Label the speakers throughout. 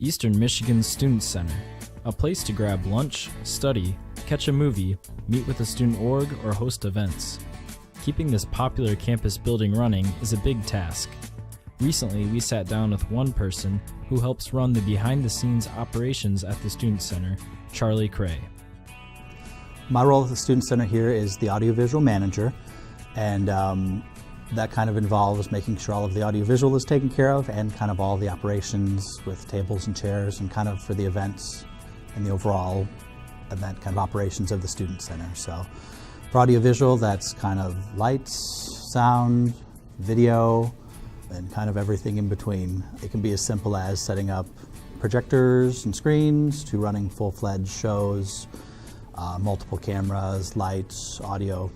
Speaker 1: Eastern Michigan's Student Center, a place to grab lunch, study, catch a movie, meet with a student org, or host events. Keeping this popular campus building running is a big task. Recently, we sat down with one person who helps run the behind-the-scenes operations at the Student Center, Charlie Krey.
Speaker 2: My role at the Student Center here is the audiovisual manager, and that kind of involves making sure all of the audiovisual is taken care of and kind of all the operations with tables and chairs and kind of for the events and the overall event kind of operations of the Student Center. So for audiovisual, that's kind of lights, sound, video, and kind of everything in between. It can be as simple as setting up projectors and screens to running full-fledged shows, multiple cameras, lights, audio,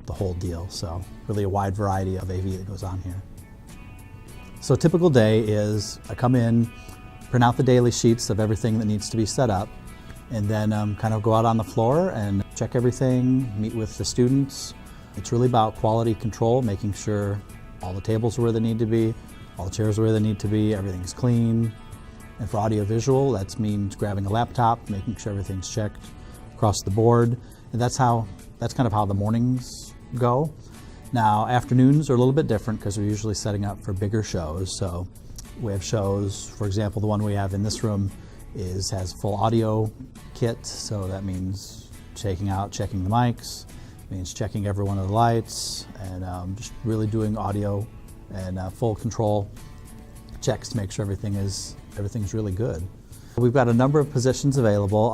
Speaker 2: the whole deal. So really a wide variety of AV that goes on here. So a typical day is I come in, print out the daily sheets of everything that needs to be set up, and then kind of go out on the floor and check everything, meet with the students. It's really about quality control, making sure all the tables are where they need to be, all the chairs are where they need to be, everything's clean. And for audiovisual, that means grabbing a laptop, making sure everything's checked across the board. And that's kind of how the mornings go. Now, afternoons are a little bit different because we're usually setting up for bigger shows. So we have shows, for example, the one we have in this room has full audio kit. So that means checking the mics, means checking every one of the lights, and just really doing audio and full control checks to make sure everything's really good. We've got a number of positions available.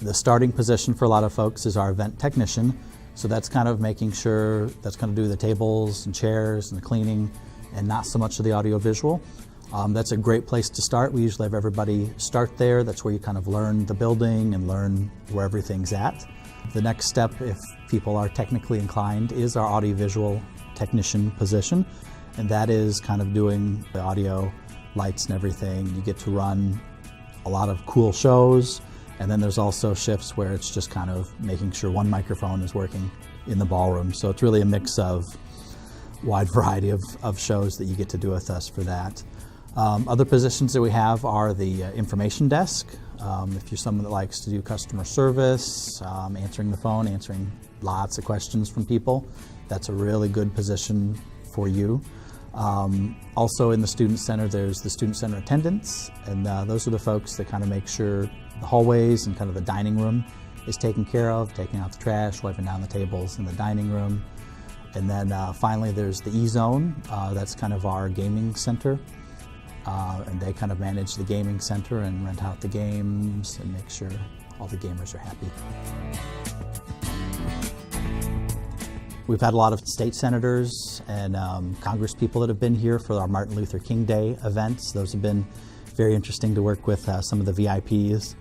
Speaker 2: The starting position for a lot of folks is our event technician. So that's kind of making sure, that's going to do the tables and chairs and the cleaning and not so much of the audio visual. That's a great place to start. We usually have everybody start there. That's where you kind of learn the building and learn where everything's at. The next step, if people are technically inclined, is our audiovisual technician position. And that is kind of doing the audio, lights and everything. You get to run a lot of cool shows. And then there's also shifts where it's just kind of making sure one microphone is working in the ballroom. So it's really a mix of wide variety of shows that you get to do with us for that. Other positions that we have are the information desk. If you're someone that likes to do customer service, answering the phone, answering lots of questions from people, that's a really good position for you. Also in the Student Center, there's the Student Center attendants, and those are the folks that kind of make sure the hallways and kind of the dining room is taken care of, taking out the trash, wiping down the tables in the dining room. And then finally there's the E-Zone. That's kind of our gaming center. And they kind of manage the gaming center and rent out the games and make sure all the gamers are happy. We've had a lot of state senators and Congress people that have been here for our Martin Luther King Day events. Those have been very interesting to work with some of the VIPs.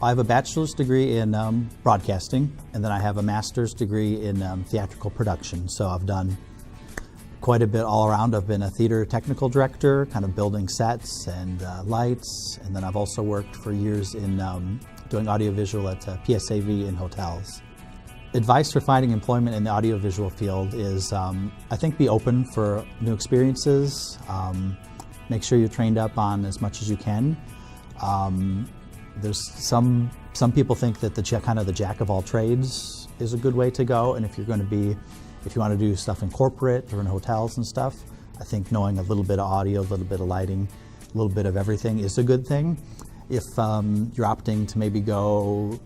Speaker 2: I have a bachelor's degree in broadcasting, and then I have a master's degree in theatrical production. So I've done quite a bit all around. I've been a theater technical director, kind of building sets and lights, and then I've also worked for years in doing audiovisual at PSAV in hotels. Advice for finding employment in the audiovisual field is, I think, be open for new experiences. Make sure you're trained up on as much as you can. There's some people think that the jack of all trades is a good way to go, and if you want to do stuff in corporate or in hotels and stuff, I think knowing a little bit of audio, a little bit of lighting, a little bit of everything is a good thing. If you're opting to maybe go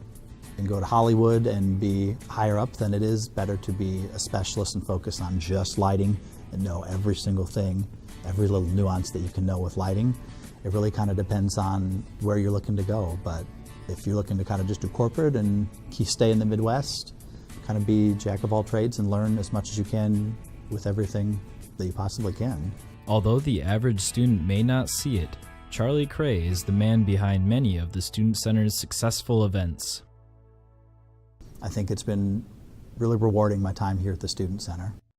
Speaker 2: to Hollywood and be higher up, then it is better to be a specialist and focus on just lighting and know every single thing, every little nuance that you can know with lighting. It really kind of depends on where you're looking to go. But if you're looking to kind of just do corporate and stay in the Midwest, kind of be jack of all trades and learn as much as you can with everything that you possibly can.
Speaker 1: Although the average student may not see it, Charlie Krey is the man behind many of the Student Center's successful events.
Speaker 2: I think it's been really rewarding my time here at the Student Center.